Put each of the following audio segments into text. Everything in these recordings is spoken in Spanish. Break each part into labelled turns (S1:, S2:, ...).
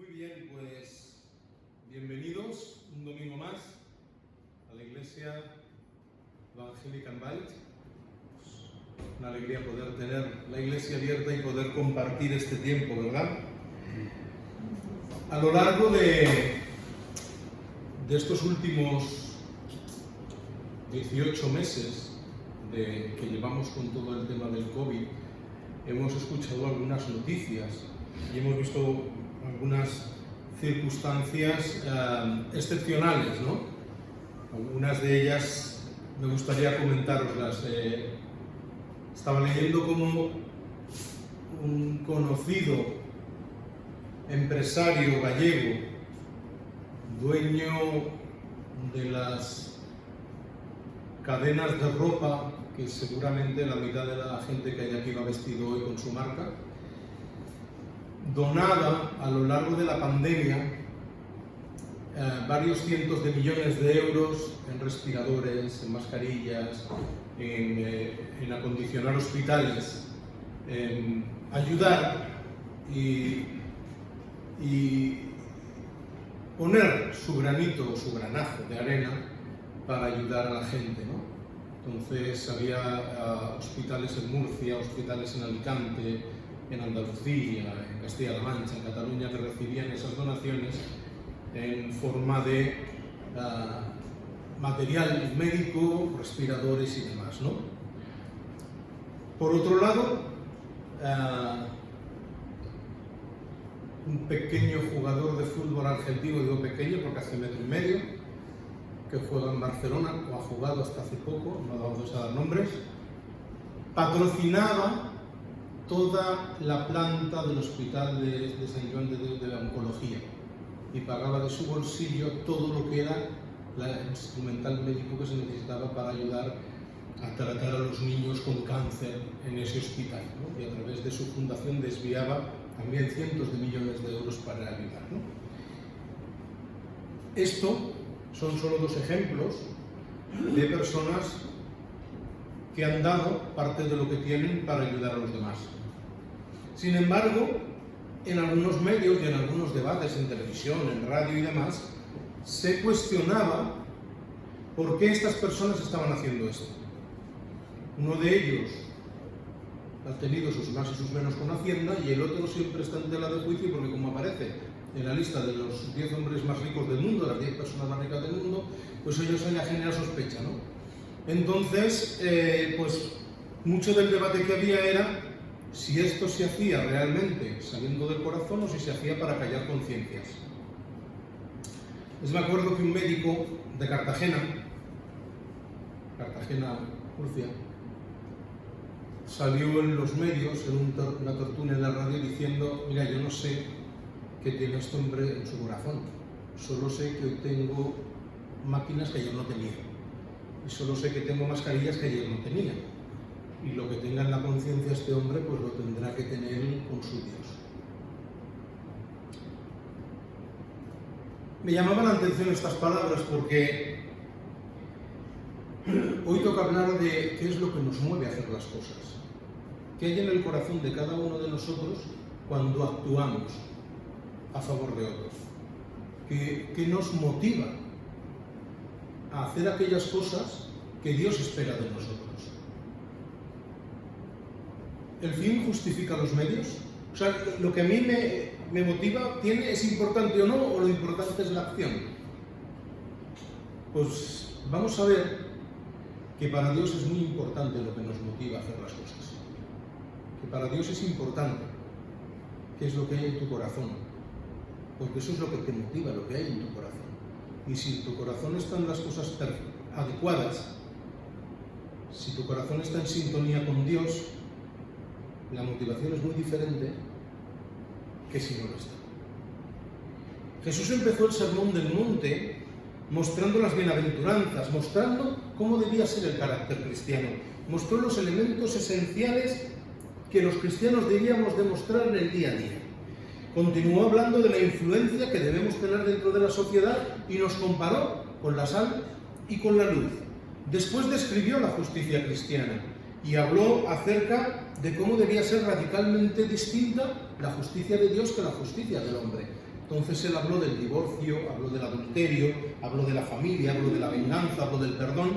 S1: Muy bien, pues bienvenidos un domingo más a la Iglesia Evangélica en Valls. Una alegría poder tener la iglesia abierta y poder compartir este tiempo, ¿verdad? A lo largo de estos últimos 18 meses que llevamos con todo el tema del COVID, hemos escuchado algunas noticias y hemos visto algunas circunstancias excepcionales, ¿no? Algunas de ellas me gustaría comentaroslas. Estaba leyendo como un conocido empresario gallego, dueño de las cadenas de ropa que seguramente la mitad de la gente que hay aquí va vestido hoy con su marca, donaba a lo largo de la pandemia varios cientos de millones de euros en respiradores, en mascarillas, en acondicionar hospitales, en ayudar y poner su granito o su granazo de arena para ayudar a la gente, ¿no? Entonces había hospitales en Murcia, hospitales en Alicante, en Andalucía, en Castilla-La Mancha, en Cataluña, que recibían esas donaciones en forma de material médico, respiradores y demás, ¿no? Por otro lado, un pequeño jugador de fútbol argentino, digo pequeño porque hace 1,5 metros, que juega en Barcelona, o ha jugado hasta hace poco, no vamos a dar nombres, patrocinaba toda la planta del hospital de Sant Joan de Déu de la oncología y pagaba de su bolsillo todo lo que era el instrumental médico que se necesitaba para ayudar a tratar a los niños con cáncer en ese hospital, ¿no? Y a través de su fundación desviaba también cientos de millones de euros para ayudar, ¿no? Esto son solo 2 ejemplos de personas que han dado parte de lo que tienen para ayudar a los demás. Sin embargo, en algunos medios y en algunos debates en televisión, en radio y demás, se cuestionaba por qué estas personas estaban haciendo esto. Uno de ellos ha tenido sus más y sus menos con Hacienda y el otro siempre está en tela de juicio porque, como aparece en la lista de los 10 hombres más ricos del mundo, las 10 personas más ricas del mundo, pues ellos han generado sospecha, ¿no? Entonces, pues mucho del debate que había era si esto se hacía realmente saliendo del corazón o si se hacía para callar conciencias. Me acuerdo que un médico de Cartagena, Murcia, salió en los medios, en una tertulia en la radio, diciendo: mira, yo no sé qué tiene este hombre en su corazón, solo sé que hoy tengo máquinas que ayer no tenía, y solo sé que tengo mascarillas que ayer no tenía, y lo que tenga en la conciencia este hombre, pues lo tendrá que tener con su Dios. Me llamaban la atención estas palabras porque hoy toca hablar de qué es lo que nos mueve a hacer las cosas, qué hay en el corazón de cada uno de nosotros cuando actuamos a favor de otros, qué nos motiva a hacer aquellas cosas que Dios espera de nosotros. ¿El fin justifica los medios? O sea, lo que a mí me motiva, ¿es importante o no, o lo importante es la acción? Pues vamos a ver que para Dios es muy importante lo que nos motiva a hacer las cosas. Que para Dios es importante qué es lo que hay en tu corazón, porque eso es lo que te motiva, lo que hay en tu corazón. Y si en tu corazón están las cosas adecuadas, si tu corazón está en sintonía con Dios, la motivación es muy diferente que si no lo está. Jesús empezó el Sermón del Monte mostrando las bienaventuranzas, mostrando cómo debía ser el carácter cristiano, mostró los elementos esenciales que los cristianos debíamos demostrar en el día a día. Continuó hablando de la influencia que debemos tener dentro de la sociedad y nos comparó con la sal y con la luz. Después describió la justicia cristiana y habló acerca de cómo debía ser radicalmente distinta la justicia de Dios que la justicia del hombre. Entonces él habló del divorcio, habló del adulterio, habló de la familia, habló de la venganza, habló del perdón,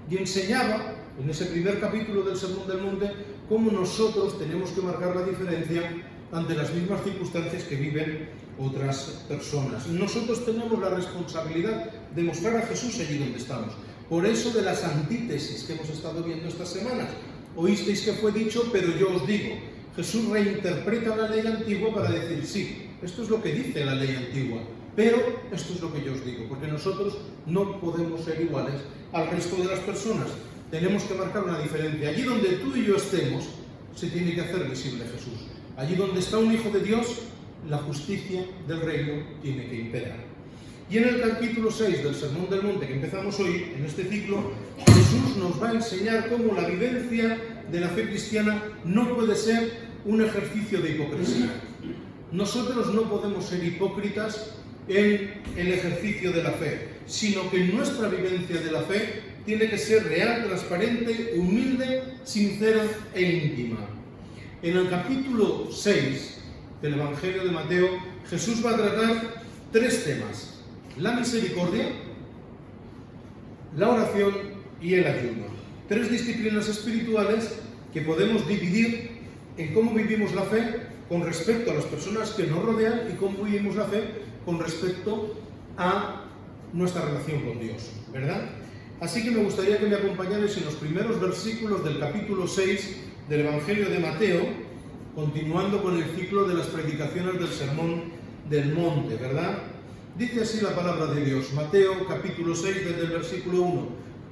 S1: y enseñaba en ese primer capítulo del Sermón del Monte cómo nosotros tenemos que marcar la diferencia ante las mismas circunstancias que viven otras personas. Nosotros tenemos la responsabilidad de mostrar a Jesús allí donde estamos. Por eso de las antítesis que hemos estado viendo estas semanas. Oísteis que fue dicho, pero yo os digo. Jesús reinterpreta la ley antigua para decir, sí, esto es lo que dice la ley antigua, pero esto es lo que yo os digo, porque nosotros no podemos ser iguales al resto de las personas. Tenemos que marcar una diferencia. Allí donde tú y yo estemos, se tiene que hacer visible Jesús. Allí donde está un hijo de Dios, la justicia del reino tiene que imperar. Y en el capítulo 6 del Sermón del Monte que empezamos hoy, en este ciclo, Jesús nos va a enseñar cómo la vivencia de la fe cristiana no puede ser un ejercicio de hipocresía. Nosotros no podemos ser hipócritas en el ejercicio de la fe, sino que nuestra vivencia de la fe tiene que ser real, transparente, humilde, sincera e íntima. En el capítulo 6 del Evangelio de Mateo, Jesús va a tratar 3 temas: la misericordia, la oración y el ayuno. 3 disciplinas espirituales que podemos dividir en cómo vivimos la fe con respecto a las personas que nos rodean y cómo vivimos la fe con respecto a nuestra relación con Dios, ¿verdad? Así que me gustaría que me acompañarais en los primeros versículos del capítulo 6 del Evangelio de Mateo, continuando con el ciclo de las predicaciones del Sermón del Monte, ¿verdad? Dice así la palabra de Dios, Mateo capítulo 6 desde el versículo 1.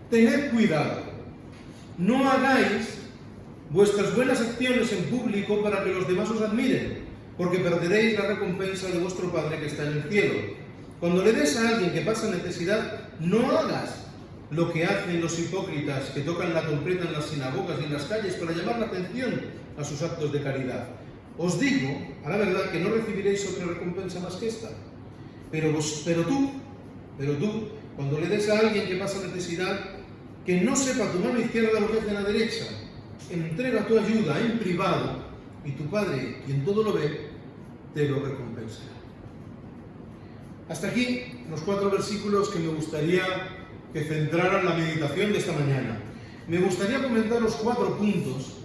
S1: Tened cuidado, no hagáis vuestras buenas acciones en público para que los demás os admiren, porque perderéis la recompensa de vuestro Padre que está en el cielo. Cuando le des a alguien que pasa necesidad, no hagas lo que hacen los hipócritas que tocan la trompeta en las sinagogas y en las calles para llamar la atención a sus actos de caridad. Os digo, a la verdad, que no recibiréis otra recompensa más que esta. Pero tú, cuando le des a alguien que pasa necesidad, que no sepa tu mano izquierda lo que hace en la derecha, entrega tu ayuda en privado y tu Padre, quien todo lo ve, te lo recompensará. Hasta aquí los 4 versículos que me gustaría que centraran la meditación de esta mañana. Me gustaría comentaros 4 puntos,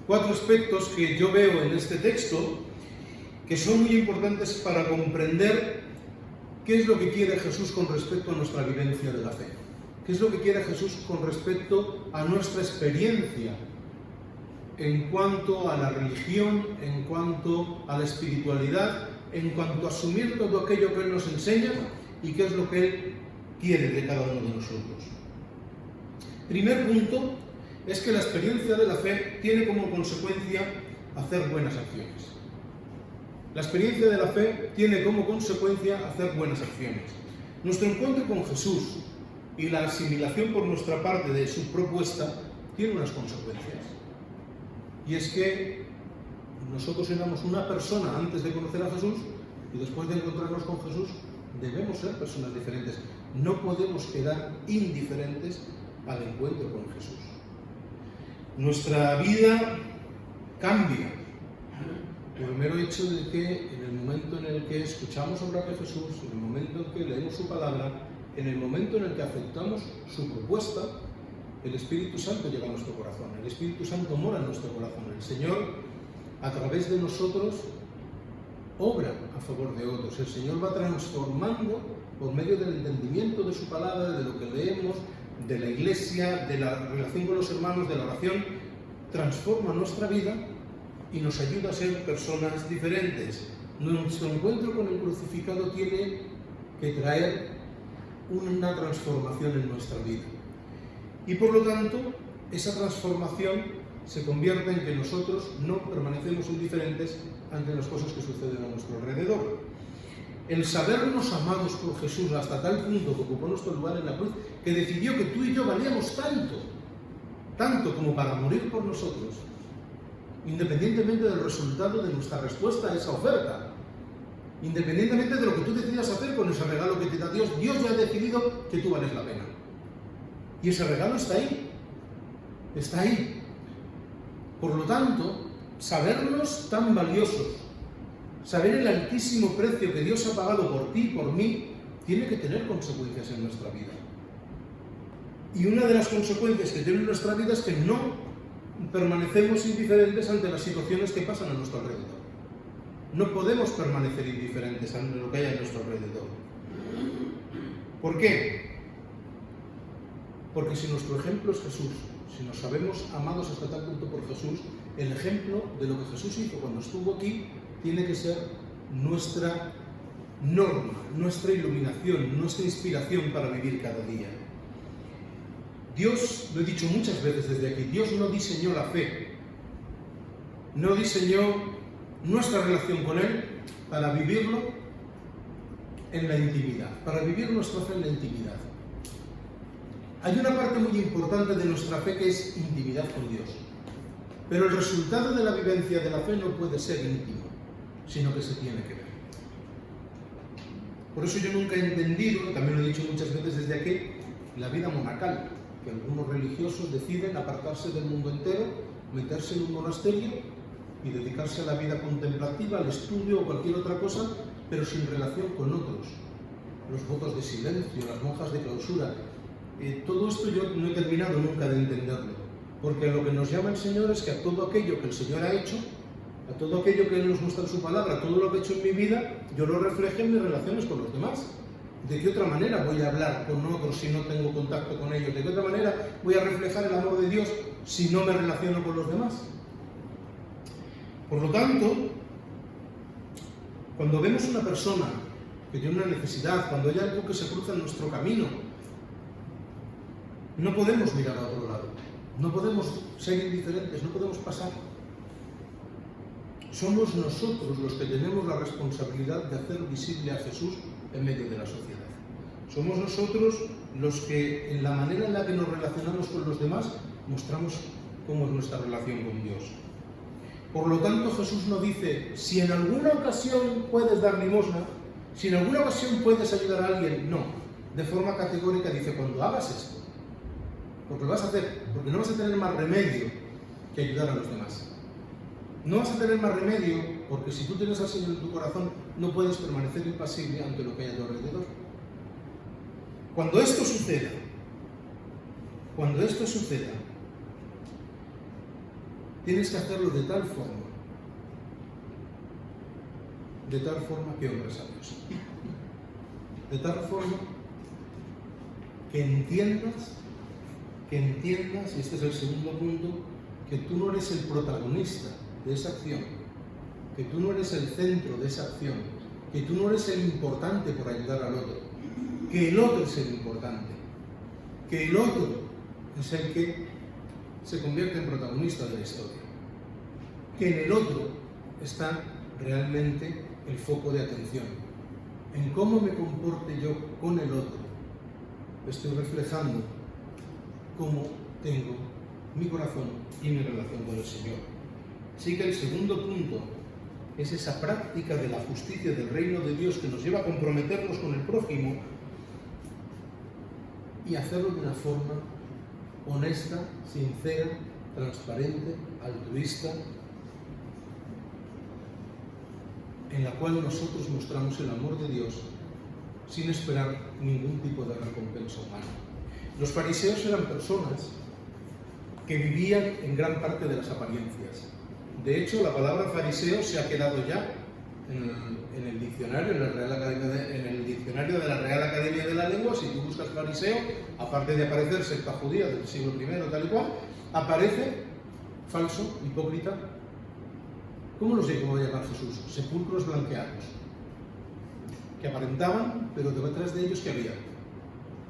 S1: 4 aspectos que yo veo en este texto que son muy importantes para comprender qué es lo que quiere Jesús con respecto a nuestra vivencia de la fe. ¿Qué es lo que quiere Jesús con respecto a nuestra experiencia en cuanto a la religión, en cuanto a la espiritualidad, en cuanto a asumir todo aquello que Él nos enseña y qué es lo que Él quiere de cada uno de nosotros? Primer punto es que la experiencia de la fe tiene como consecuencia hacer buenas acciones. La experiencia de la fe tiene como consecuencia hacer buenas acciones. Nuestro encuentro con Jesús y la asimilación por nuestra parte de su propuesta tiene unas consecuencias. Y es que nosotros éramos una persona antes de conocer a Jesús y después de encontrarnos con Jesús debemos ser personas diferentes. No podemos quedar indiferentes al encuentro con Jesús. Nuestra vida cambia por el mero hecho de que en el momento en el que escuchamos hablar de Jesús, en el momento en que leemos su palabra, en el momento en el que aceptamos su propuesta, el Espíritu Santo llega a nuestro corazón, el Espíritu Santo mora en nuestro corazón. El Señor, a través de nosotros, obra a favor de otros. El Señor va transformando por medio del entendimiento de su palabra, de lo que leemos, de la iglesia, de la relación con los hermanos, de la oración, transforma nuestra vida y nos ayuda a ser personas diferentes. Nuestro encuentro con el crucificado tiene que traer una transformación en nuestra vida. Y por lo tanto, esa transformación se convierte en que nosotros no permanecemos indiferentes ante las cosas que suceden a nuestro alrededor. El sabernos amados por Jesús hasta tal punto que ocupó nuestro lugar en la cruz, que decidió que tú y yo valíamos tanto como para morir por nosotros, independientemente del resultado de nuestra respuesta a esa oferta, independientemente de lo que tú decidas hacer con ese regalo que te da Dios, Dios ya ha decidido que tú vales la pena. Y ese regalo está ahí. Por lo tanto, sabernos tan valiosos saber el altísimo precio que Dios ha pagado por ti y por mí, tiene que tener consecuencias en nuestra vida. Y una de las consecuencias que tiene en nuestra vida es que no permanecemos indiferentes ante las situaciones que pasan a nuestro alrededor. No podemos permanecer indiferentes ante lo que hay a nuestro alrededor. ¿Por qué? Porque si nuestro ejemplo es Jesús, si nos sabemos amados hasta tal punto por Jesús, el ejemplo de lo que Jesús hizo cuando estuvo aquí tiene que ser nuestra norma, nuestra iluminación, nuestra inspiración para vivir cada día. Dios, lo he dicho muchas veces desde aquí, Dios no diseñó la fe, no diseñó nuestra relación con Él para vivirlo en la intimidad, para vivir nuestra fe en la intimidad. Hay una parte muy importante de nuestra fe que es intimidad con Dios, pero el resultado de la vivencia de la fe no puede ser íntimo, sino que se tiene que ver. Por eso yo nunca he entendido, también lo he dicho muchas veces desde aquí, la vida monacal, que algunos religiosos deciden apartarse del mundo entero, meterse en un monasterio y dedicarse a la vida contemplativa, al estudio o cualquier otra cosa, pero sin relación con otros. Los votos de silencio, las monjas de clausura, todo esto yo no he terminado nunca de entenderlo, porque lo que nos llama el Señor es que a todo aquello que el Señor ha hecho, a todo aquello que Él nos muestra en su palabra, todo lo que he hecho en mi vida, yo lo refleje en mis relaciones con los demás. ¿De qué otra manera voy a hablar con otros si no tengo contacto con ellos? ¿De qué otra manera voy a reflejar el amor de Dios si no me relaciono con los demás? Por lo tanto, cuando vemos una persona que tiene una necesidad, cuando hay algo que se cruza en nuestro camino, no podemos mirar a otro lado, no podemos ser indiferentes, no podemos pasar. Somos nosotros los que tenemos la responsabilidad de hacer visible a Jesús en medio de la sociedad. Somos nosotros los que, en la manera en la que nos relacionamos con los demás, mostramos cómo es nuestra relación con Dios. Por lo tanto, Jesús no dice, si en alguna ocasión puedes dar limosna, si en alguna ocasión puedes ayudar a alguien, no. De forma categórica dice, cuando hagas esto, porque lo vas a hacer, porque no vas a tener más remedio que ayudar a los demás. No vas a tener más remedio porque si tú tienes al Señor en tu corazón, no puedes permanecer impasible ante lo que hay a tu alrededor. Cuando esto suceda, tienes que hacerlo de tal forma que honres a Dios. De tal forma que entiendas, y este es el segundo punto, que tú no eres el protagonista de esa acción, que tú no eres el centro de esa acción, que tú no eres el importante por ayudar al otro, que el otro es el importante, que el otro es el que se convierte en protagonista de la historia, que en el otro está realmente el foco de atención, en cómo me comporte yo con el otro. Estoy reflejando cómo tengo mi corazón y mi relación con el Señor. Así que el segundo punto es esa práctica de la justicia del reino de Dios que nos lleva a comprometernos con el prójimo y hacerlo de una forma honesta, sincera, transparente, altruista, en la cual nosotros mostramos el amor de Dios sin esperar ningún tipo de recompensa humana. Los fariseos eran personas que vivían en gran parte de las apariencias. De hecho, la palabra fariseo se ha quedado ya en el diccionario, en el diccionario de la Real Academia de la Lengua. Si tú buscas fariseo, aparte de aparecer secta judía del siglo I tal y cual, aparece falso, hipócrita. ¿Cómo los llegó a llamar Jesús? Sepulcros blanqueados, que aparentaban, pero detrás de ellos ¿qué había?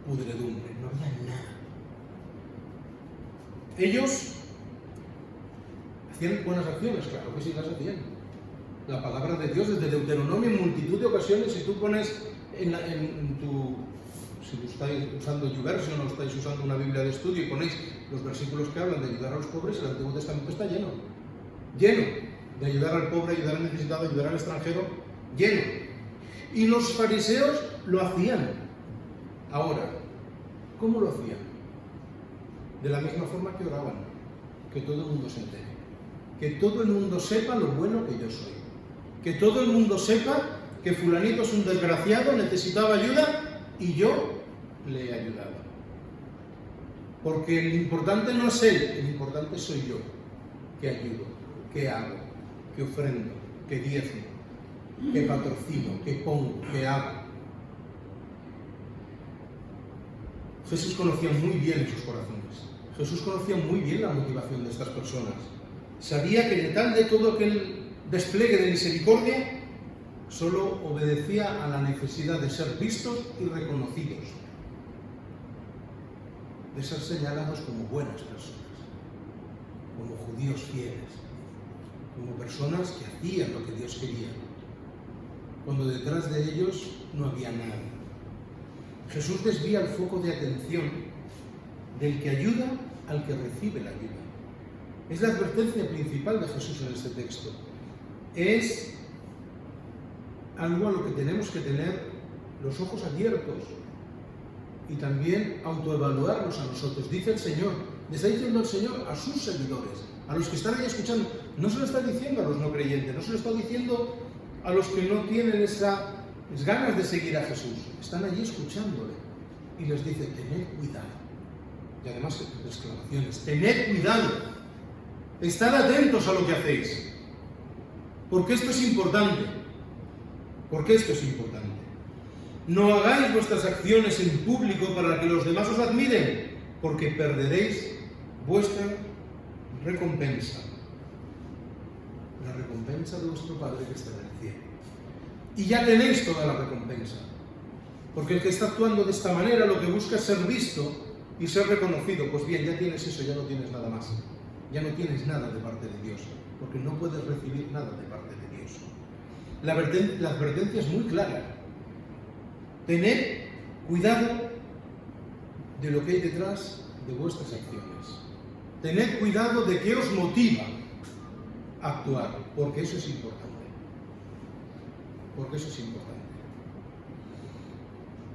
S1: Pudredumbre, no había nada. Ellos hacían buenas acciones, claro que sí las hacían. La palabra de Dios desde Deuteronomio en multitud de ocasiones, si tú pones si estáis usando YouVersion o estáis usando una Biblia de estudio y ponéis los versículos que hablan de ayudar a los pobres, el Antiguo Testamento está lleno de ayudar al pobre, ayudar al necesitado, ayudar al extranjero, lleno. Y los fariseos lo hacían. Ahora, ¿cómo lo hacían? De la misma forma que oraban, que todo el mundo se entere, que todo el mundo sepa lo bueno que yo soy. Que todo el mundo sepa que fulanito es un desgraciado, necesitaba ayuda y yo le he ayudado. Porque lo importante no es él, lo importante soy yo, que ayudo, que hago, que ofrendo, que diezmo, que patrocino, que pongo, que hago. Jesús conocía muy bien sus corazones. Jesús conocía muy bien la motivación de estas personas. Sabía que detrás de todo aquel despliegue de misericordia solo obedecía a la necesidad de ser vistos y reconocidos, de ser señalados como buenas personas, como judíos fieles, como personas que hacían lo que Dios quería, cuando detrás de ellos no había nada. Jesús desvía el foco de atención del que ayuda al que recibe la ayuda. Es la advertencia principal de Jesús en este texto. Es algo a lo que tenemos que tener los ojos abiertos y también autoevaluarnos a nosotros. Dice el Señor, le está diciendo el Señor a sus seguidores, a los que están ahí escuchando. No se lo está diciendo a los no creyentes, no se lo está diciendo a los que no tienen esas ganas de seguir a Jesús. Están allí escuchándole y les dice, tened cuidado. Y además exclamaciones, tened cuidado, estad atentos a lo que hacéis, porque esto es importante, porque esto es importante. No hagáis vuestras acciones en público para que los demás os admiren, porque perderéis vuestra recompensa, la recompensa de vuestro Padre que está en el cielo. Y ya tenéis toda la recompensa, porque el que está actuando de esta manera lo que busca es ser visto y ser reconocido. Pues bien, ya tienes eso, ya no tienes nada más. Ya no tienes nada de parte de Dios, porque no puedes recibir nada de parte de Dios. La advertencia es muy clara. Tened cuidado de lo que hay detrás de vuestras acciones. Tened cuidado de qué os motiva a actuar, porque eso es importante. Porque eso es importante.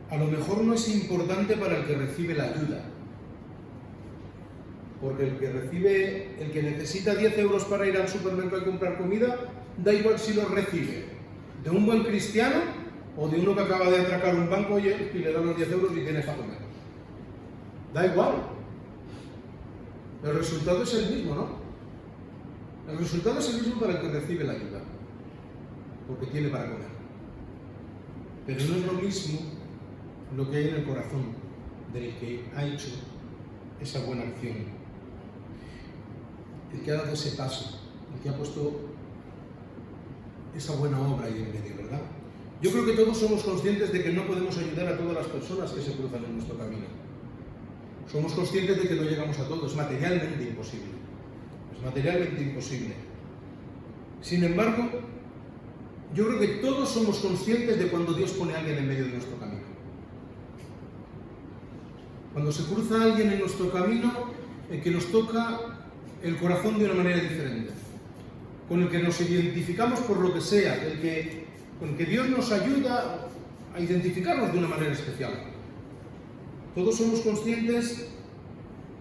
S1: A lo mejor no es importante para el que recibe la ayuda, porque el que necesita 10 euros para ir al supermercado y comprar comida, da igual si los recibe de un buen cristiano o de uno que acaba de atracar un banco y le da los 10 euros y tiene para comer. Da igual. El resultado es el mismo, ¿no? El resultado es el mismo para el que recibe la ayuda, porque tiene para comer. Pero no es lo mismo lo que hay en el corazón del que ha hecho esa buena acción, el que ha dado ese paso, el que ha puesto esa buena obra ahí en medio, ¿verdad? Yo creo que todos somos conscientes de que no podemos ayudar a todas las personas que se cruzan en nuestro camino. Somos conscientes de que no llegamos a todos, es materialmente imposible. Es materialmente imposible. Sin embargo, yo creo que todos somos conscientes de cuando Dios pone a alguien en medio de nuestro camino. Cuando se cruza alguien en nuestro camino, el que nos toca el corazón de una manera diferente, con el que nos identificamos por lo que sea, con el que Dios nos ayuda a identificarnos de una manera especial. Todos somos conscientes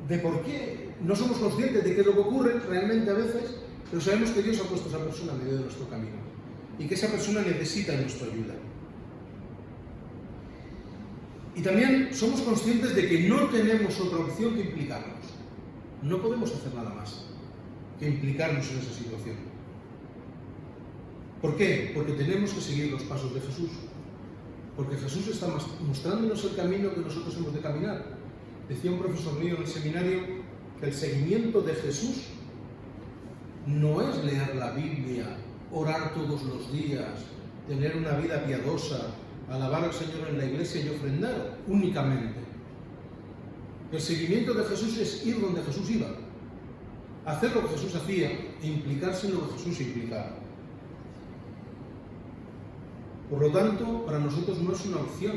S1: de por qué, no somos conscientes de qué es lo que ocurre realmente a veces, pero sabemos que Dios ha puesto a esa persona en medio de nuestro camino y que esa persona necesita nuestra ayuda. Y también somos conscientes de que no tenemos otra opción que implicarnos. No podemos hacer nada más que implicarnos en esa situación. ¿Por qué? Porque tenemos que seguir los pasos de Jesús. Porque Jesús está mostrándonos el camino que nosotros hemos de caminar. Decía un profesor mío en el seminario que el seguimiento de Jesús no es leer la Biblia, orar todos los días, tener una vida piadosa, alabar al Señor en la iglesia y ofrendar únicamente. El seguimiento de Jesús es ir donde Jesús iba, hacer lo que Jesús hacía e implicarse en lo que Jesús implicaba. Por lo tanto, para nosotros no es una opción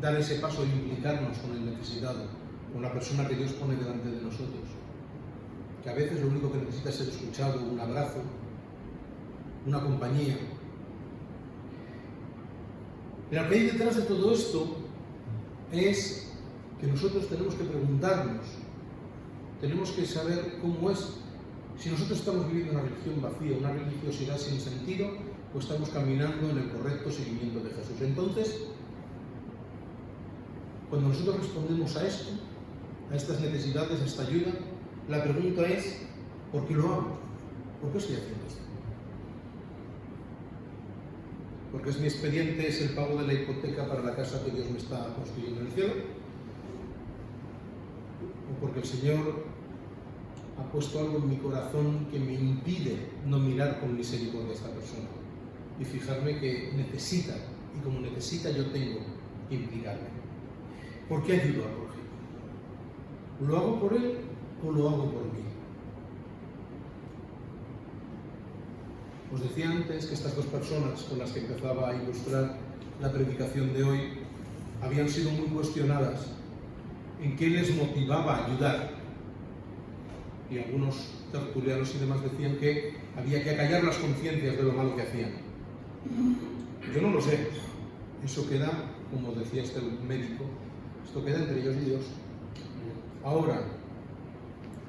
S1: dar ese paso e implicarnos con el necesitado, con la persona que Dios pone delante de nosotros, que a veces lo único que necesita es ser escuchado, un abrazo, una compañía. Pero lo que hay detrás de todo esto es que nosotros tenemos que preguntarnos, tenemos que saber cómo es. Si nosotros estamos viviendo una religión vacía, una religiosidad sin sentido, o estamos caminando en el correcto seguimiento de Jesús? Entonces, cuando nosotros respondemos a esto, a estas necesidades, a esta ayuda, la pregunta es, ¿por qué lo hago? ¿Por qué estoy haciendo esto? ¿Porque es mi expediente, es el pago de la hipoteca para la casa que Dios me está construyendo en el cielo? ¿O porque el Señor ha puesto algo en mi corazón que me impide no mirar con misericordia a esta persona y fijarme que necesita, y como necesita yo tengo que implicarme? ¿Por qué ayudo a Jorge? ¿Lo hago por él o lo hago por mí? Os decía antes que estas dos personas con las que empezaba a ilustrar la predicación de hoy habían sido muy cuestionadas en qué les motivaba a ayudar. Y algunos tertulianos y demás decían que había que acallar las conciencias de lo malo que hacían. Yo no lo sé. Eso queda, como decía este médico, esto queda entre ellos y Dios. Ahora,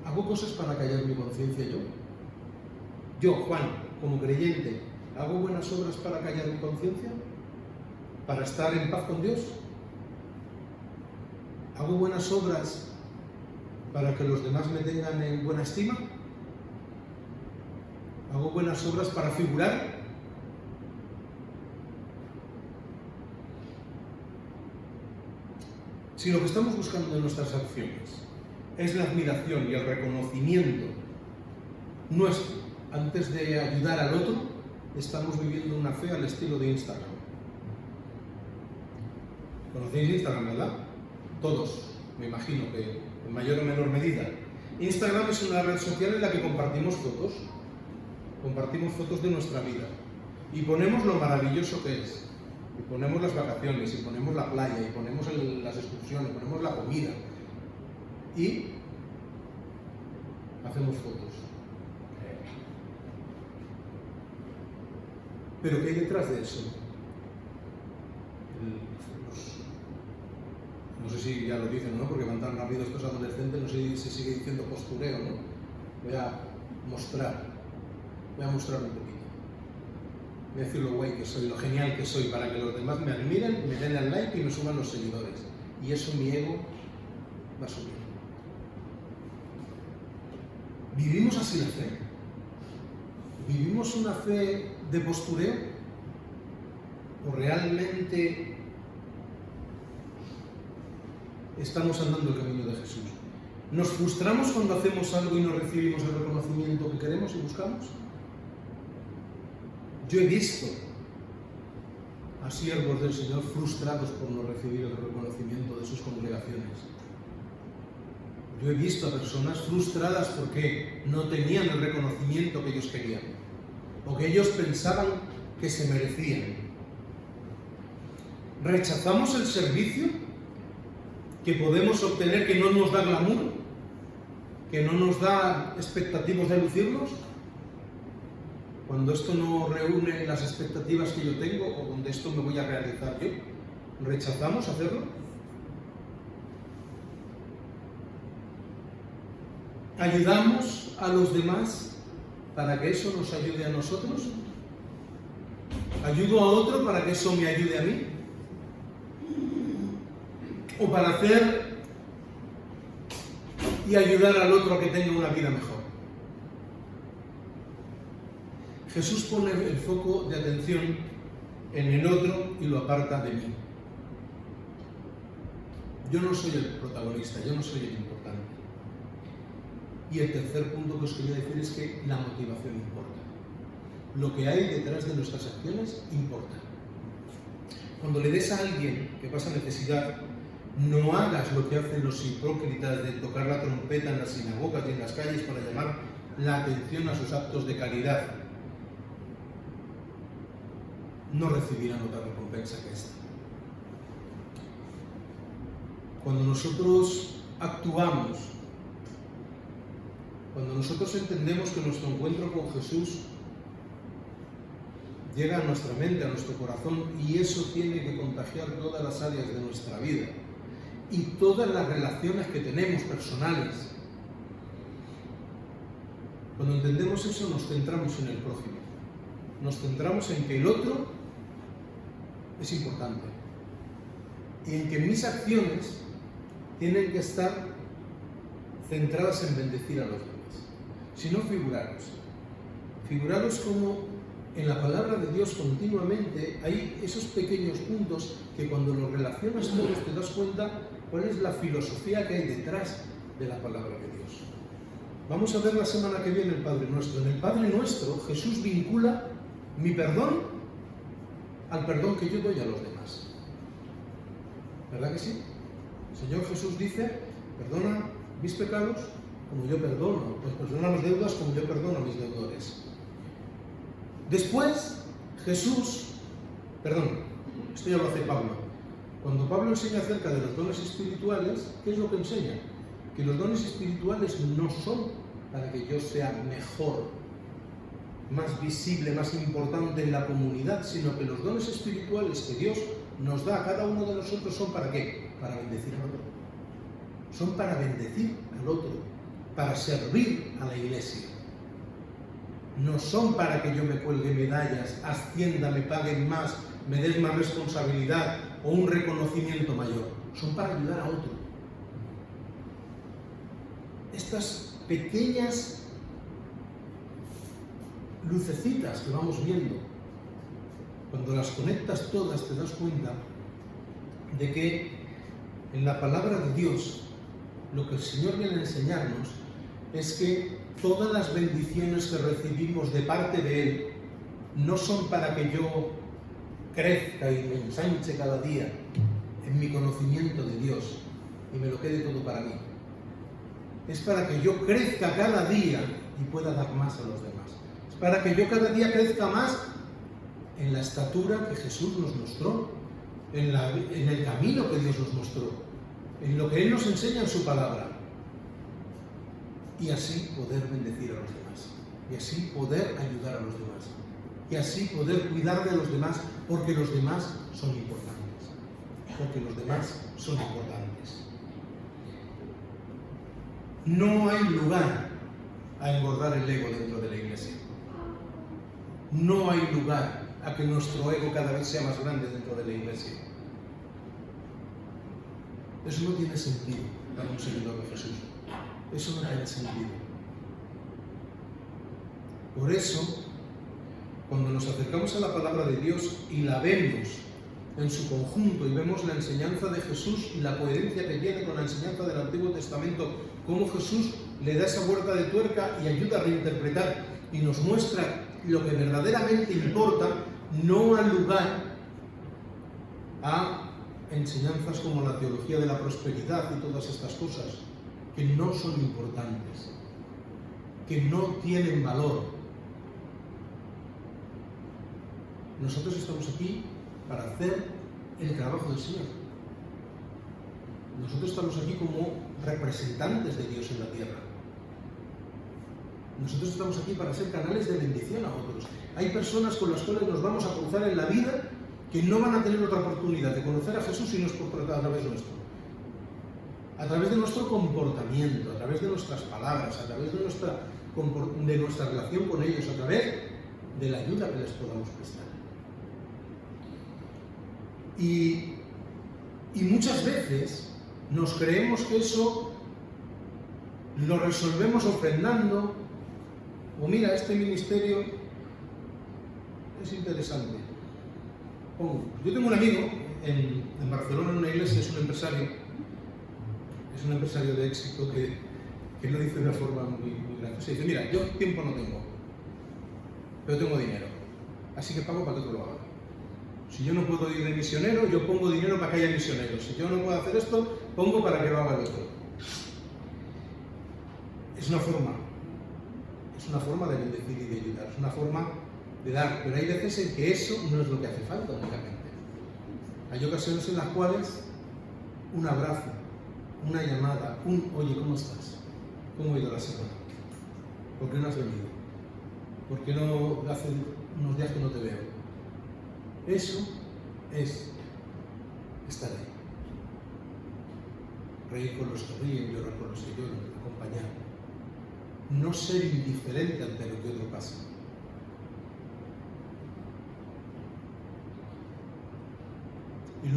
S1: ¿hago cosas para callar mi conciencia yo? Yo, Juan, como creyente, ¿hago buenas obras para callar mi conciencia? ¿Para estar en paz con Dios? ¿Hago buenas obras para que los demás me tengan en buena estima? ¿Hago buenas obras para figurar? Si lo que estamos buscando en nuestras acciones es la admiración y el reconocimiento nuestro antes de ayudar al otro, estamos viviendo una fe al estilo de Instagram. ¿Conocéis Instagram, verdad? Todos, me imagino que en mayor o menor medida. Instagram es una red social en la que compartimos fotos de nuestra vida y ponemos lo maravilloso que es, y ponemos las vacaciones, y ponemos la playa, y ponemos las excursiones, ponemos la comida y hacemos fotos. Pero ¿qué hay detrás de eso? No sé si ya lo dicen o no, porque van tan rápido estos adolescentes, no sé si se sigue diciendo postureo, ¿no? Voy a mostrar un poquito. Voy a decir lo guay que soy, lo genial que soy, para que los demás me admiren, me den el like y me suban los seguidores. Y eso mi ego va a subir. ¿Vivimos así la fe? ¿Vivimos una fe de postureo? ¿O realmente estamos andando el camino de Jesús? ¿Nos frustramos cuando hacemos algo y no recibimos el reconocimiento que queremos y buscamos? Yo he visto a siervos del Señor frustrados por no recibir el reconocimiento de sus congregaciones. Yo he visto a personas frustradas porque no tenían el reconocimiento que ellos querían o que ellos pensaban que se merecían. ¿Rechazamos el servicio que podemos obtener, que no nos da glamour, que no nos da expectativas de lucirnos? Cuando esto no reúne las expectativas que yo tengo o donde esto me voy a realizar yo, ¿rechazamos hacerlo? ¿Ayudamos a los demás para que eso nos ayude a nosotros? ¿Ayudo a otro para que eso me ayude a mí? ¿O para hacer y ayudar al otro a que tenga una vida mejor? Jesús pone el foco de atención en el otro y lo aparta de mí. Yo no soy el protagonista, yo no soy el importante. Y el tercer punto que os quería decir es que la motivación importa. Lo que hay detrás de nuestras acciones importa. Cuando le des a alguien que pasa necesidad, no hagas lo que hacen los hipócritas de tocar la trompeta en las sinagogas y en las calles para llamar la atención a sus actos de caridad. No recibirán otra recompensa que esta. Cuando nosotros actuamos, cuando nosotros entendemos que nuestro encuentro con Jesús llega a nuestra mente, a nuestro corazón, y eso tiene que contagiar todas las áreas de nuestra vida y todas las relaciones que tenemos personales. Cuando entendemos eso, nos centramos en el prójimo. nos centramos en que el otro es importante y en que mis acciones tienen que estar centradas en bendecir a los demás. Si no, figuraros como en la palabra de Dios continuamente hay esos pequeños puntos que cuando los relacionas todos te das cuenta cuál es la filosofía que hay detrás de la palabra de Dios. Vamos a ver la semana que viene el Padre Nuestro. En el Padre Nuestro Jesús vincula mi perdón al perdón que yo doy a los demás. ¿Verdad que sí? El Señor Jesús dice, perdona mis pecados como yo perdono, pues perdona mis deudas como yo perdono a mis deudores. Después, esto ya lo hace Pablo. Cuando Pablo enseña acerca de los dones espirituales, ¿qué es lo que enseña? Que los dones espirituales no son para que yo sea mejor, más visible, más importante en la comunidad, sino que los dones espirituales que Dios nos da a cada uno de nosotros son ¿para qué? Para bendecir al otro. Son para bendecir al otro, para servir a la iglesia. No son para que yo me cuelgue medallas, ascienda, me paguen más, me des más responsabilidad o un reconocimiento mayor. Son para ayudar a otro. Estas pequeñas lucecitas que vamos viendo, cuando las conectas todas te das cuenta de que en la palabra de Dios lo que el Señor viene a enseñarnos es que todas las bendiciones que recibimos de parte de Él no son para que yo crezca y me ensanche cada día en mi conocimiento de Dios y me lo quede todo para mí. Es para que yo crezca cada día y pueda dar más a los demás. Es para que yo cada día crezca más en la estatura que Jesús nos mostró, en el camino que Dios nos mostró, en lo que Él nos enseña en su palabra. Y así poder bendecir a los demás, y así poder ayudar a los demás, y así poder cuidar de los demás, porque los demás son importantes, No hay lugar a engordar el ego dentro de la iglesia. No hay lugar a que nuestro ego cada vez sea más grande dentro de la iglesia. Eso no tiene sentido para un seguidor de Jesús. Eso no tiene sentido. Por eso, cuando nos acercamos a la palabra de Dios y la vemos en su conjunto y vemos la enseñanza de Jesús y la coherencia que tiene con la enseñanza del Antiguo Testamento, cómo Jesús le da esa vuelta de tuerca y ayuda a reinterpretar y nos muestra lo que verdaderamente importa, no da lugar a enseñanzas como la teología de la prosperidad y todas estas cosas que no son importantes, que no tienen valor. Nosotros estamos aquí para hacer el trabajo del Señor. Nosotros estamos aquí como representantes de Dios en la tierra. Nosotros estamos aquí para ser canales de bendición a otros. Hay personas con las cuales nos vamos a cruzar en la vida que no van a tener otra oportunidad de conocer a Jesús si no es a través nuestro. A través de nuestro comportamiento, a través de nuestras palabras, a través de nuestra relación con ellos, a través de la ayuda que les podamos prestar. Y muchas veces nos creemos que eso lo resolvemos ofrendando, o mira, este ministerio es interesante. Yo tengo un amigo en Barcelona, en una iglesia, es un empresario de éxito que lo dice de una forma muy graciosa. Dice, mira, yo tiempo no tengo, pero tengo dinero, así que pago para que otro lo haga. Si yo no puedo ir de misionero, yo pongo dinero para que haya misioneros. Si yo no puedo hacer esto, pongo para que lo haga el otro. Es una forma de bendecir y de ayudar, es una forma de dar, pero hay veces en que eso no es lo que hace falta únicamente. Hay ocasiones en las cuales un abrazo, una llamada, oye, ¿cómo estás? ¿Cómo ha ido la semana? ¿Por qué no has venido? ¿Por qué no hace unos días que no te veo? Eso es estar ahí. Reír con los que ríen, llorar con los que lloran, acompañar. No ser indiferente ante lo que otro pasa.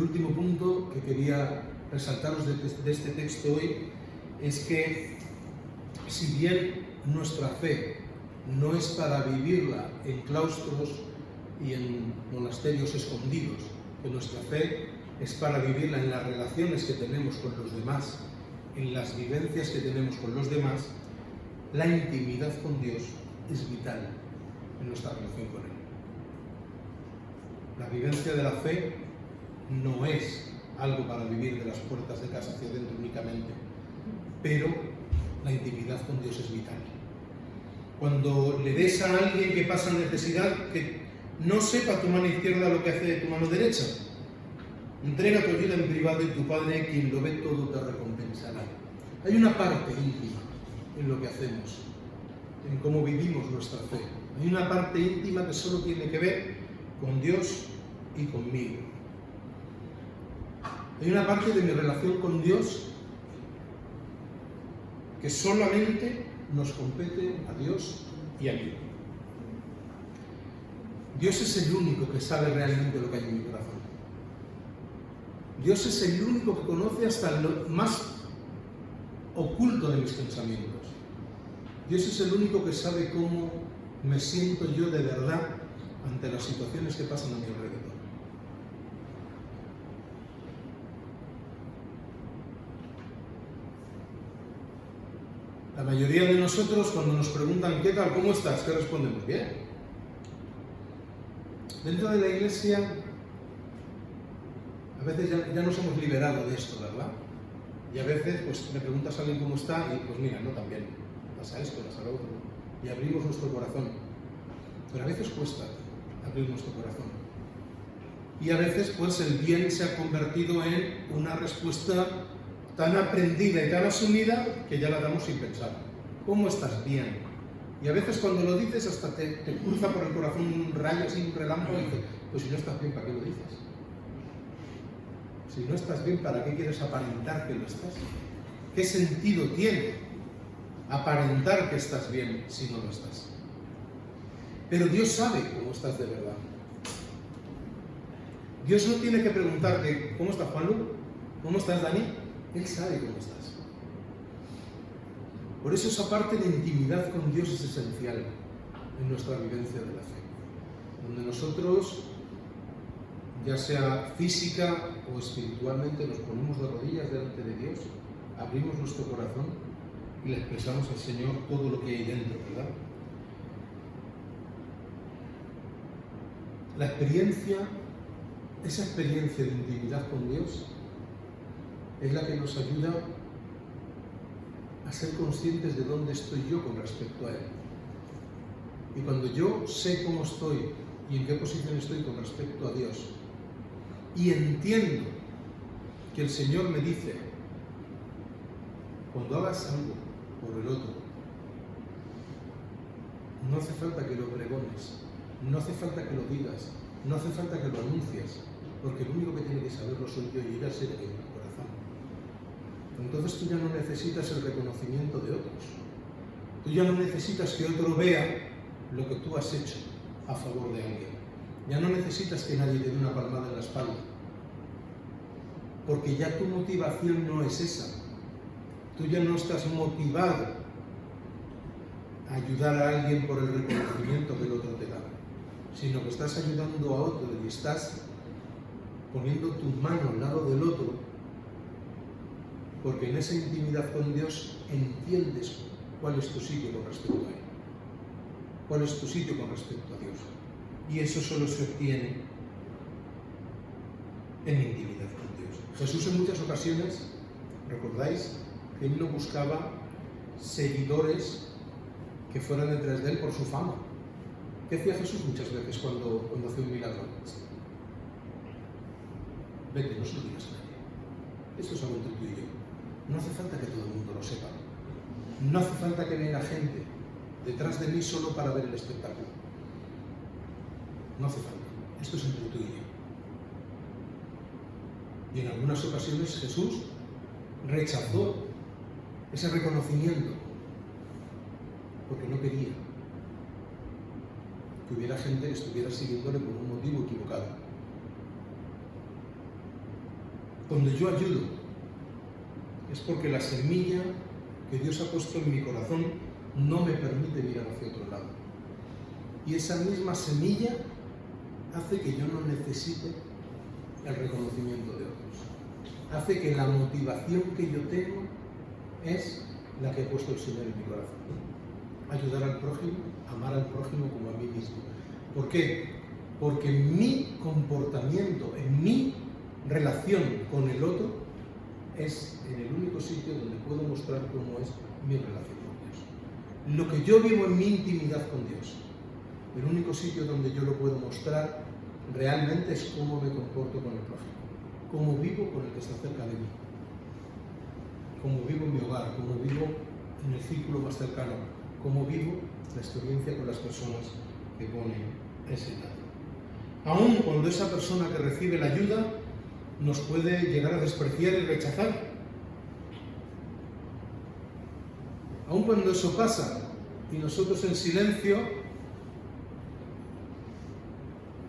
S1: el último punto que quería resaltaros de este texto hoy es que si bien nuestra fe no es para vivirla en claustros y en monasterios escondidos, que nuestra fe es para vivirla en las relaciones que tenemos con los demás, en las vivencias que tenemos con los demás, la intimidad con Dios es vital en nuestra relación con Él. La vivencia de la fe no es algo para vivir de las puertas de casa hacia adentro únicamente, pero la intimidad con Dios es vital. Cuando le des a alguien que pasa necesidad, que no sepa tu mano izquierda lo que hace tu mano derecha, entrega tu ayuda en privado y tu Padre, quien lo ve todo, te recompensará. Hay una parte íntima en lo que hacemos, en cómo vivimos nuestra fe. Hay una parte íntima que solo tiene que ver con Dios y conmigo. Hay una parte de mi relación con Dios que solamente nos compete a Dios y a mí. Dios es el único que sabe realmente lo que hay en mi corazón. Dios es el único que conoce hasta lo más oculto de mis pensamientos. Dios es el único que sabe cómo me siento yo de verdad ante las situaciones que pasan a mi alrededor. La mayoría de nosotros, cuando nos preguntan ¿qué tal? ¿Cómo estás? ¿Qué respondemos? Bien. Dentro de la Iglesia a veces ya nos hemos liberado de esto, ¿verdad? Y a veces pues le preguntas a alguien cómo está y pues mira, no, también, pasa esto, pasa lo otro. Y abrimos nuestro corazón. Pero a veces cuesta abrir nuestro corazón. Y a veces pues el bien se ha convertido en una respuesta tan aprendida y tan asumida que ya la damos sin pensar. ¿Cómo estás? Bien. Y a veces cuando lo dices hasta te cruza por el corazón un rayo así, un relámpago y dices, pues si no estás bien, ¿para qué lo dices? Si no estás bien, ¿para qué quieres aparentar que lo estás? ¿Qué sentido tiene aparentar que estás bien si no lo estás? Pero Dios sabe cómo estás de verdad. Dios no tiene que preguntarte, ¿cómo estás, Juanlu? ¿Cómo estás, Dani? Él sabe cómo estás. Por eso esa parte de intimidad con Dios es esencial en nuestra vivencia de la fe. Donde nosotros, ya sea física o espiritualmente, nos ponemos de rodillas delante de Dios, abrimos nuestro corazón y le expresamos al Señor todo lo que hay dentro, ¿verdad? La experiencia, esa experiencia de intimidad con Dios, es la que nos ayuda a ser conscientes de dónde estoy yo con respecto a Él. Y cuando yo sé cómo estoy y en qué posición estoy con respecto a Dios, y entiendo que el Señor me dice, cuando hagas algo por el otro, no hace falta que lo pregones, no hace falta que lo digas, no hace falta que lo anuncies, porque el único que tiene que saberlo soy yo y ir a ser en mi corazón. Entonces tú ya no necesitas el reconocimiento de otros. Tú ya no necesitas que otro vea lo que tú has hecho a favor de alguien. Ya no necesitas que nadie te dé una palmada en la espalda. Porque ya tu motivación no es esa. Tú ya no estás motivado a ayudar a alguien por el reconocimiento que el otro te da, sino que estás ayudando a otro y estás poniendo tu mano al lado del otro, porque en esa intimidad con Dios entiendes cuál es tu sitio con respecto a Él, cuál es tu sitio con respecto a Dios. Y eso solo se obtiene en intimidad con Dios. Jesús en muchas ocasiones, ¿recordáis? Que Él no buscaba seguidores que fueran detrás de Él por su fama. ¿Qué hacía Jesús muchas veces cuando hacía un milagro? Vete, no se lo digas a nadie. Esto es algo entre tú y yo. No hace falta que todo el mundo lo sepa. No hace falta que venga gente detrás de mí solo para ver el espectáculo. No hace falta. Esto es entre tú y yo. Y en algunas ocasiones Jesús rechazó ese reconocimiento porque no quería que hubiera gente que estuviera siguiéndole por un motivo equivocado. Cuando yo ayudo, es porque la semilla que Dios ha puesto en mi corazón no me permite mirar hacia otro lado. Y esa misma semilla hace que yo no necesite el reconocimiento de otros. Hace que la motivación que yo tengo es la que ha puesto el Señor en mi corazón. Ayudar al prójimo, amar al prójimo como a mí mismo. ¿Por qué? Porque mi comportamiento, en mi relación con el otro, es en el único sitio donde puedo mostrar cómo es mi relación con Dios. Lo que yo vivo en mi intimidad con Dios, el único sitio donde yo lo puedo mostrar realmente es cómo me comporto con el prójimo, cómo vivo con el que está cerca de mí, cómo vivo en mi hogar, cómo vivo en el círculo más cercano, cómo vivo la experiencia con las personas que ponen ese lado. Aún cuando esa persona que recibe la ayuda nos puede llegar a despreciar y rechazar. Aún cuando eso pasa y nosotros en silencio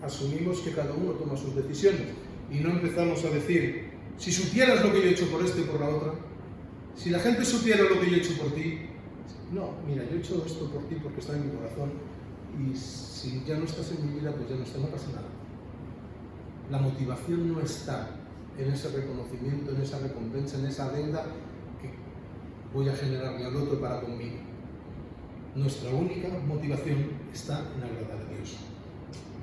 S1: asumimos que cada uno toma sus decisiones y no empezamos a decir, si supieras lo que yo he hecho por esto y por la otra, si la gente supiera lo que yo he hecho por ti, no, mira, yo he hecho esto por ti porque está en mi corazón y si ya no estás en mi vida, pues ya no está, no pasa nada. La motivación no está en ese reconocimiento, en esa recompensa, en esa deuda que voy a generarle al otro para conmigo. Nuestra única motivación está en agradar a Dios.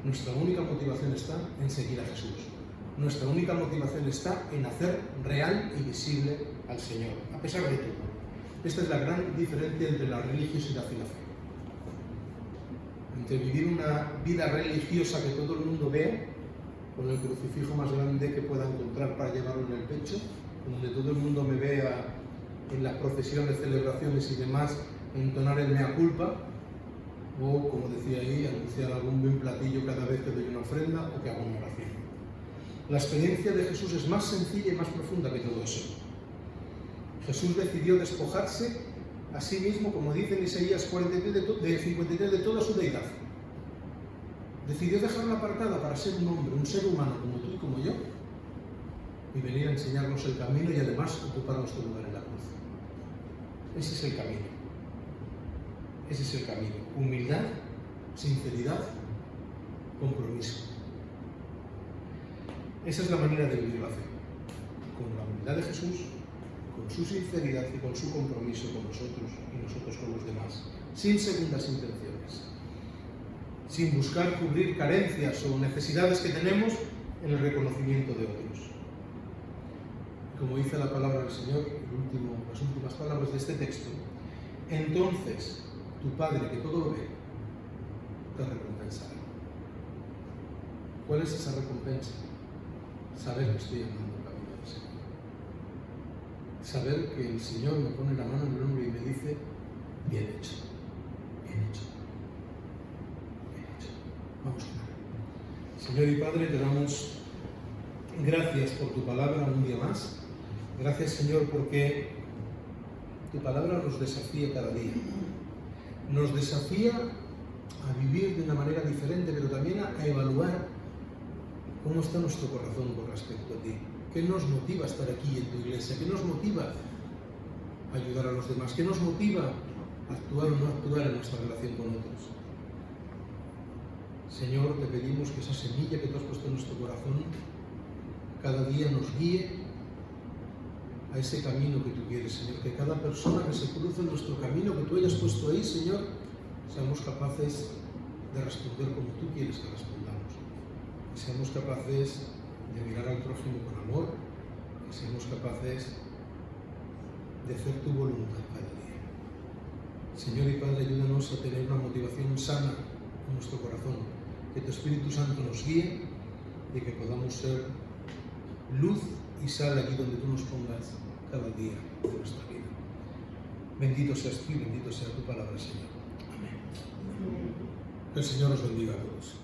S1: Nuestra única motivación está en seguir a Jesús. Nuestra única motivación está en hacer real y visible al Señor, a pesar de todo. Esta es la gran diferencia entre la religiosidad y la fe. Entre vivir una vida religiosa que todo el mundo vea, con el crucifijo más grande que pueda encontrar para llevarlo en el pecho, donde todo el mundo me vea en las procesiones, celebraciones y demás, entonar el mea culpa, o, como decía ahí, anunciar algún buen platillo cada vez que doy una ofrenda o que hago una oración. La experiencia de Jesús es más sencilla y más profunda que todo eso. Jesús decidió despojarse a sí mismo, como dice en Isaías 53, de toda su deidad. Decidió dejarla apartada para ser un hombre, un ser humano como tú y como yo, y venir a enseñarnos el camino y además ocupar nuestro lugar en la cruz. Ese es el camino. Ese es el camino. Humildad, sinceridad, compromiso. Esa es la manera de vivir la fe. Con la humildad de Jesús, con su sinceridad y con su compromiso con nosotros y nosotros con los demás. Sin segundas intenciones. Sin buscar cubrir carencias o necesidades que tenemos en el reconocimiento de otros. Como dice la palabra del Señor, las últimas palabras de este texto, entonces tu Padre, que todo lo ve, te recompensará. ¿Cuál es esa recompensa? Saber que estoy andando el camino del Señor. Saber que el Señor me pone la mano en el hombro y me dice, bien hecho, bien hecho, bien hecho. Vamos a orar. Señor y Padre, te damos gracias por tu palabra un día más. Gracias, Señor, porque tu palabra nos desafía cada día. Nos desafía a vivir de una manera diferente, pero también a evaluar cómo está nuestro corazón con respecto a ti. ¿Qué nos motiva a estar aquí en tu iglesia? ¿Qué nos motiva a ayudar a los demás? ¿Qué nos motiva a actuar o no actuar en nuestra relación con otros? Señor, te pedimos que esa semilla que tú has puesto en nuestro corazón cada día nos guíe a ese camino que tú quieres, Señor. Que cada persona que se cruce en nuestro camino que tú hayas puesto ahí, Señor, seamos capaces de responder como tú quieres que respondamos. Que seamos capaces de mirar al prójimo con amor, que seamos capaces de hacer tu voluntad cada día. Señor y Padre, ayúdanos a tener una motivación sana en nuestro corazón, que tu Espíritu Santo nos guíe y que podamos ser luz y sal allí donde tú nos pongas cada día de nuestra vida. Bendito seas tú y bendito sea tu palabra, Señor. Amén. Que el Señor os bendiga a todos.